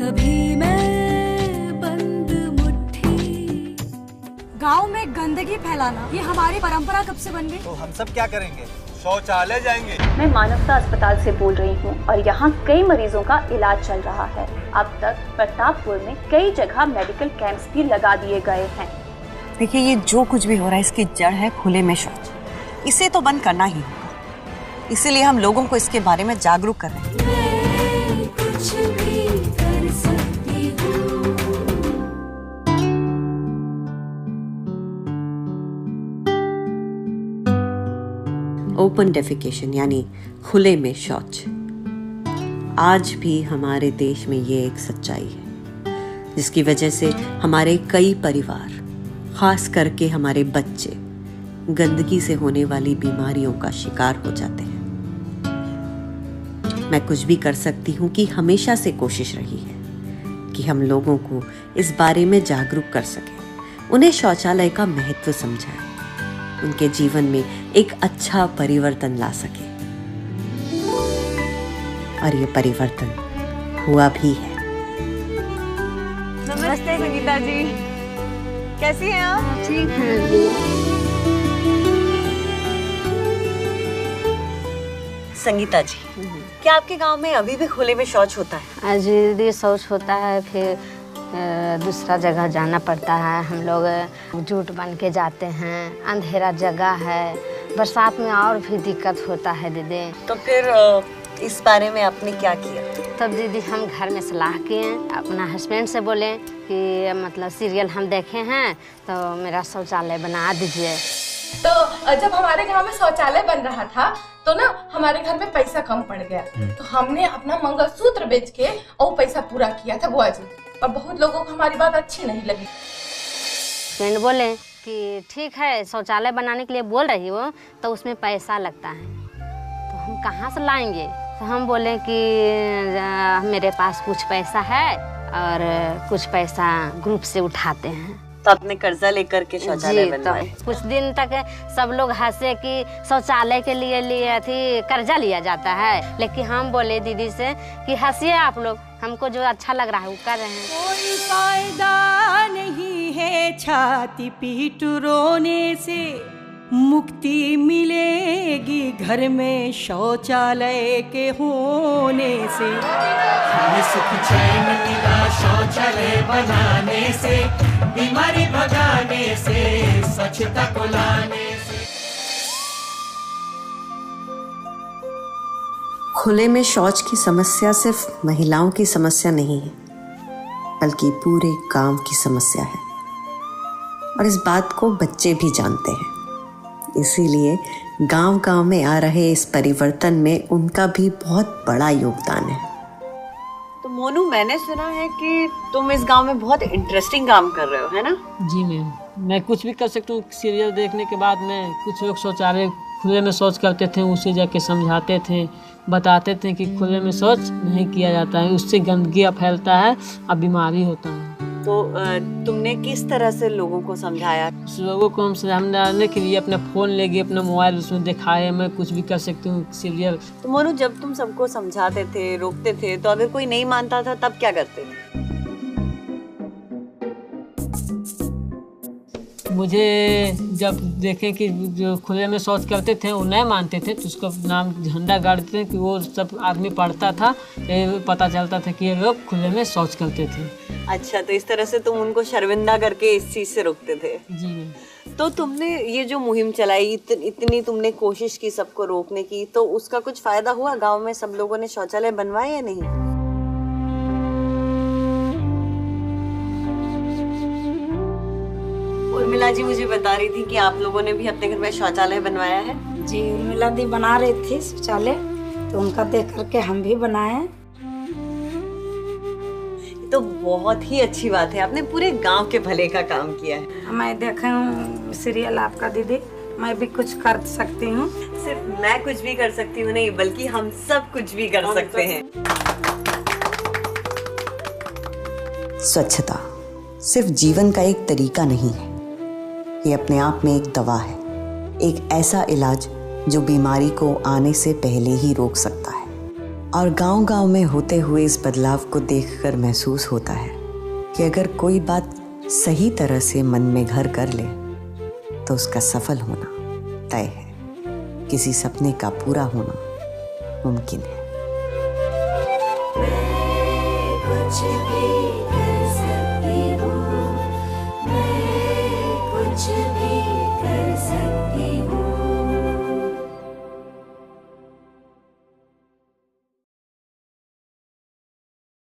कभी मैं बंद मुट्ठी। गांव में गंदगी फैलाना ये हमारी परंपरा कब से बन गई? तो हम सब क्या करेंगे? शौचालय जाएंगे। मैं मानवता अस्पताल से बोल रही हूँ और यहाँ कई मरीजों का इलाज चल रहा है। अब तक प्रतापपुर में कई जगह मेडिकल कैंप्स भी लगा दिए गए हैं। देखिए, ये जो कुछ भी हो रहा है इसकी जड़ है खुले में शौच। इसे तो बंद करना ही होगा, इसीलिए हम लोगों को इसके बारे में जागरूक कर रहे हैं। मैं कुछ भी कर सकती हूँ। ओपन डेफिकेशन यानी खुले में शौच आज भी हमारे देश में ये एक सच्चाई है, जिसकी वजह से हमारे कई परिवार, खास करके हमारे बच्चे, गंदगी से होने वाली बीमारियों का शिकार हो जाते हैं। मैं कुछ भी कर सकती हूँ कि हमेशा से कोशिश रही है कि हम लोगों को इस बारे में जागरूक कर सकें, उन्हें शौचालय का महत्व समझाएं, उनके जीवन में एक अच्छा परिवर्तन ला सके। और ये परिवर्तन हुआ भी है। नमस्ते संगीता जी, कैसी हैं आप? ठीक है। संगीता जी, क्या आपके गांव में अभी भी खुले में शौच होता है? आज दीदी शौच होता है, फिर दूसरा जगह जाना पड़ता है। हम लोग जूट बन के जाते हैं, अंधेरा जगह है, बरसात में और भी दिक्कत होता है दीदी। तो फिर इस बारे में आपने क्या किया? तब दीदी हम घर में सलाह किए, अपना हस्बैंड से बोले कि मतलब सीरियल हम देखे हैं तो मेरा शौचालय बना दीजिए। तो जब हमारे गांव में शौचालय बन रहा था तो ना हमारे घर में पैसा कम पड़ गया, तो हमने अपना मंगलसूत्र बेच के और पैसा पूरा किया था बुआ जी। और बहुत लोगों को हमारी बात अच्छी नहीं लगी। फ्रेंड बोले कि ठीक है, शौचालय बनाने के लिए बोल रही हो तो उसमें पैसा लगता है, तो हम कहाँ से लाएंगे? तो हम बोले कि मेरे पास कुछ पैसा है और कुछ पैसा ग्रुप से उठाते हैं। तो आपने कर्जा लेकर के शौचालय बनवाए? तो कुछ दिन तक सब लोग हंसे कि शौचालय के लिए थी कर्जा लिया जाता है, लेकिन हम बोले दीदी से कि हंसिए आप लोग, हमको जो अच्छा लग रहा है वो कर रहे हैं। कोई फायदा नहीं है छाती पीट रोने से, मुक्ति मिलेगी घर में शौचालय के होने से। हमें सुख चैन मिला शौचालय बनाने से, बीमारी भगाने से, स्वच्छता को लाने से। खुले में शौच की समस्या सिर्फ महिलाओं की समस्या नहीं है, बल्कि पूरे गांव की समस्या है, और इस बात को बच्चे भी जानते हैं। इसीलिए गांव-गांव में आ रहे इस परिवर्तन में उनका भी बहुत बड़ा योगदान है। तो मोनू, मैंने सुना है कि तुम इस गांव में बहुत इंटरेस्टिंग काम कर रहे हो, है ना? जी मैम, मैं कुछ भी कर सकती हूँ। सीरियल देखने के बाद में कुछ लोग शौचालय खुले में शौच करते थे, उसे जाके समझाते थे, बताते थे कि खुले में शौच नहीं किया जाता है, उससे गंदगी फैलता है और बीमारी होता है। तो तुमने किस तरह से लोगों को समझाया? लोगों को हम समझाने के लिए अपना फ़ोन ले गए, अपना मोबाइल उसमें दिखाए, मैं कुछ भी कर सकती हूँ सीरियल। तो मोनू, जब तुम सबको समझाते थे, रोकते थे, तो अगर कोई नहीं मानता था तब क्या करते थे? मुझे जब देखें कि जो खुले में शौच करते थे वो नहीं मानते थे, तो उसका नाम झंडा गाड़ते थे कि वो सब आदमी पढ़ता था, पता चलता था कि ये लोग खुले में शौच करते थे। अच्छा, तो इस तरह से तुम उनको शर्मिंदा करके इस चीज़ से रोकते थे? जी। तो तुमने ये जो मुहिम चलाई, इतनी तुमने कोशिश की सबको रोकने की, तो उसका कुछ फायदा हुआ? गांव में सब लोगों ने शौचालय बनवाए या नहीं? उर्मिला जी मुझे बता रही थी कि आप लोगों ने भी अपने घर में शौचालय बनवाया है। जी, उर्मिला दी बना रही थी शौचालय, तो उनका देख करके हम भी बनाए। तो बहुत ही अच्छी बात है, आपने पूरे गांव के भले का काम किया है। मैं देखा हूँ सीरियल आपका दीदी, मैं भी कुछ कर सकती हूँ। सिर्फ मैं कुछ भी कर सकती हूँ नहीं, बल्कि हम सब कुछ भी कर सकते हैं। स्वच्छता सिर्फ जीवन का एक तरीका नहीं है, ये अपने आप में एक दवा है, एक ऐसा इलाज जो बीमारी को आने से पहले ही रोक सकता है। और गांव-गांव में होते हुए इस बदलाव को देखकर महसूस होता है कि अगर कोई बात सही तरह से मन में घर कर ले तो उसका सफल होना तय है, किसी सपने का पूरा होना मुमकिन है। कुछ भी कर सकती हूँ, मैं कुछ भी कर सकती हूँ।